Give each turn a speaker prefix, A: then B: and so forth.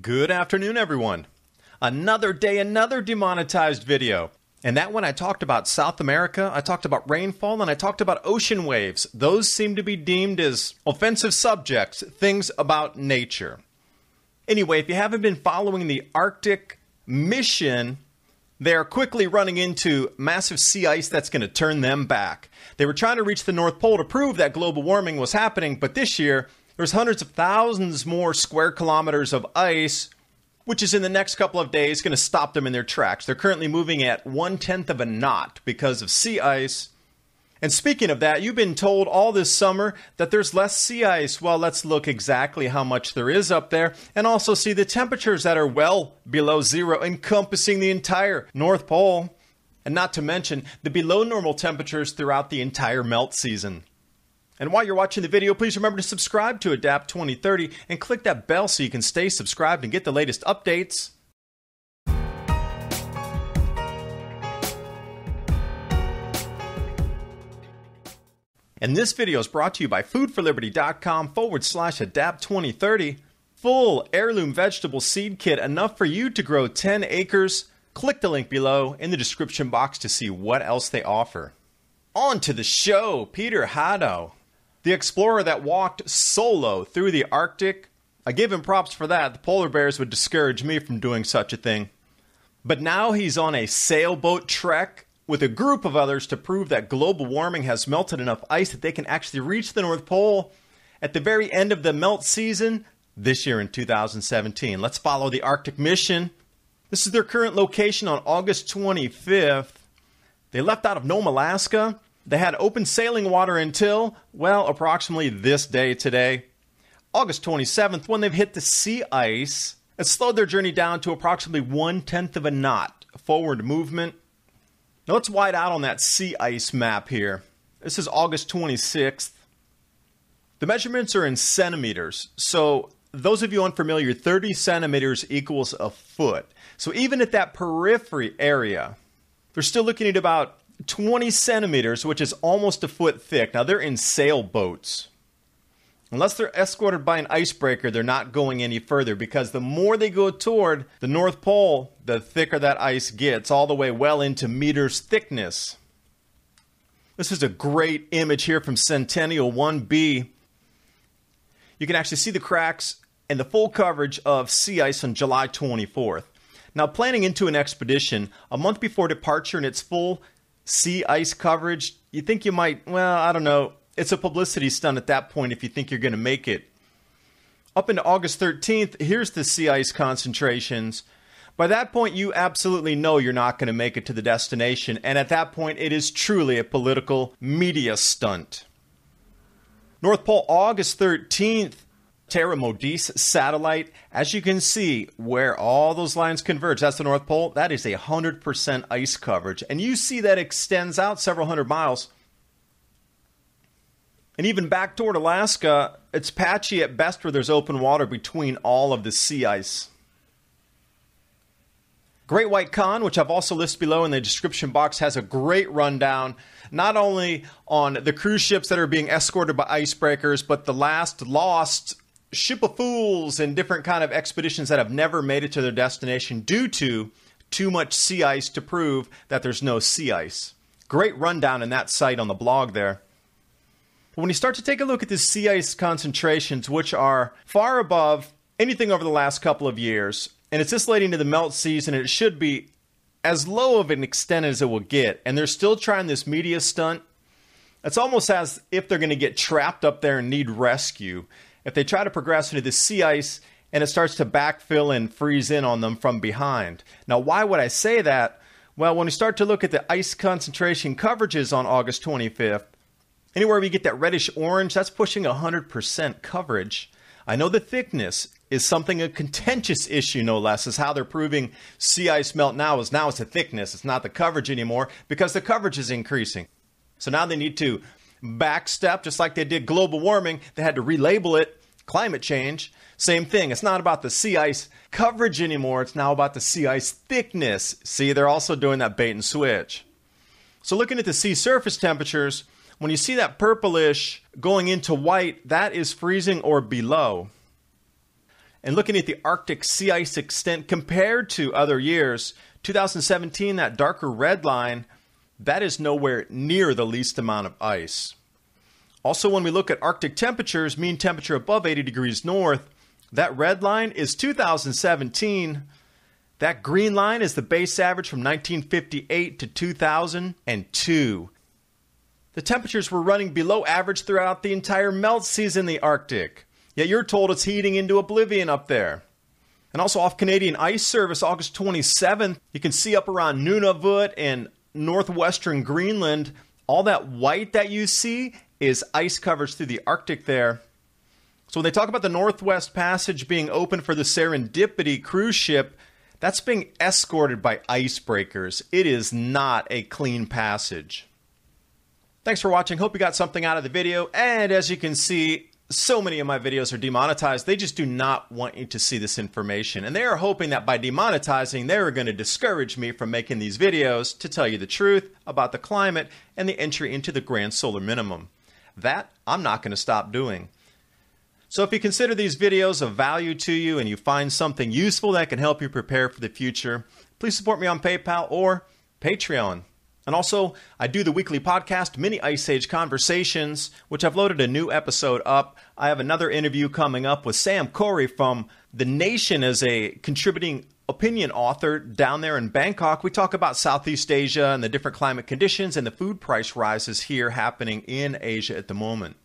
A: Good afternoon, everyone. Another day, another demonetized video. And that one I talked about South America, I talked about rainfall, and I talked about ocean waves. Those seem to be deemed as offensive subjects, things about nature. Anyway, if you haven't been following the Arctic mission, they're quickly running into massive sea ice that's going to turn them back. They were trying to reach the North Pole to prove that global warming was happening, but this year, there's hundreds of thousands more square kilometers of ice, which is in the next couple of days going to stop them in their tracks. They're currently moving at 1/10 of a knot because of sea ice. And speaking of that, you've been told all this summer that there's less sea ice. Well, let's look exactly how much there is up there and also see the temperatures that are well below zero, encompassing the entire North Pole. And not to mention the below normal temperatures throughout the entire melt season. And while you're watching the video, please remember to subscribe to Adapt 2030 and click that bell so you can stay subscribed and get the latest updates. And this video is brought to you by foodforliberty.com/Adapt 2030. Full heirloom vegetable seed kit, enough for you to grow 10 acres. Click the link below in the description box to see what else they offer. On to the show, Peter Haddo. The explorer that walked solo through the Arctic. I give him props for that. The polar bears would discourage me from doing such a thing. But now he's on a sailboat trek with a group of others to prove that global warming has melted enough ice that they can actually reach the North Pole at the very end of the melt season this year in 2017. Let's follow the Arctic mission. This is their current location on August 25th. They left out of Nome, Alaska. They had open sailing water until, well, approximately this day today, August 27th, when they've hit the sea ice and slowed their journey down to approximately 1/10 of a knot forward movement. Now let's wide out on that sea ice map here. This is August 26th. The measurements are in centimeters. So those of you unfamiliar, 30 centimeters equals a foot. So even at that periphery area, they're still looking at about 20 centimeters, which is almost a foot thick. Now, they're in sailboats. Unless they're escorted by an icebreaker, they're not going any further because the more they go toward the North Pole, the thicker that ice gets, all the way well into meters thickness. This is a great image here from Sentinel 1B. You can actually see the cracks and the full coverage of sea ice on July 24th. Now, planning into an expedition a month before departure and its full sea ice coverage, you think you might, well, I don't know. It's a publicity stunt at that point if you think you're going to make it. Up into August 13th, here's the sea ice concentrations. By that point, you absolutely know you're not going to make it to the destination. And at that point, it is truly a political media stunt. North Pole, August 13th. Terra Modis satellite. As you can see, where all those lines converge, that's the North Pole. That is 100% ice coverage. And you see that extends out several hundred miles. And even back toward Alaska, it's patchy at best where there's open water between all of the sea ice. Great White Con, which I've also listed below in the description box, has a great rundown, not only on the cruise ships that are being escorted by icebreakers, but the last lost ship of fools and different kind of expeditions that have never made it to their destination due to too much sea ice to prove that there's no sea ice. Great rundown in that site on the blog there. But when you start to take a look at the sea ice concentrations, which are far above anything over the last couple of years, and it's this late into the melt season, and it should be as low of an extent as it will get, and they're still trying this media stunt, it's almost as if they're going to get trapped up there and need rescue. If they try to progress into the sea ice and it starts to backfill and freeze in on them from behind. Now, why would I say that? Well, when we start to look at the ice concentration coverages on August 25th, anywhere we get that reddish orange, that's pushing 100% coverage. I know the thickness is something, a contentious issue, no less, is how they're proving sea ice melt now it's the thickness. It's not the coverage anymore because the coverage is increasing. So now they need to backstep, just like they did global warming. They had to relabel it climate change. Same thing. It's not about the sea ice coverage anymore. It's now about the sea ice thickness. See, they're also doing that bait and switch. So looking at the sea surface temperatures, when you see that purplish going into white, that is freezing or below. And looking at the Arctic sea ice extent compared to other years, 2017, that darker red line, that is nowhere near the least amount of ice. Also, when we look at Arctic temperatures, mean temperature above 80 degrees north, that red line is 2017. That green line is the base average from 1958 to 2002. The temperatures were running below average throughout the entire melt season in the Arctic. Yet you're told it's heating into oblivion up there. And also off Canadian Ice Service, August 27th, you can see up around Nunavut and northwestern Greenland, all that white that you see is ice coverage through the Arctic there. So when they talk about the Northwest Passage being open for the Serendipity cruise ship, that's being escorted by icebreakers. It is not a clean passage. Thanks for watching. Hope you got something out of the video. And as you can see, so many of my videos are demonetized. They just do not want you to see this information. And they are hoping that by demonetizing, they're going to discourage me from making these videos to tell you the truth about the climate and the entry into the grand solar minimum. That I'm not going to stop doing. So if you consider these videos of value to you and you find something useful that can help you prepare for the future, please support me on PayPal or Patreon. And also, I do the weekly podcast, Mini Ice Age Conversations, which I've loaded a new episode up. I have another interview coming up with Sam Corey from The Nation as a contributing opinion author down there in Bangkok. We talk about Southeast Asia and the different climate conditions and the food price rises here happening in Asia at the moment.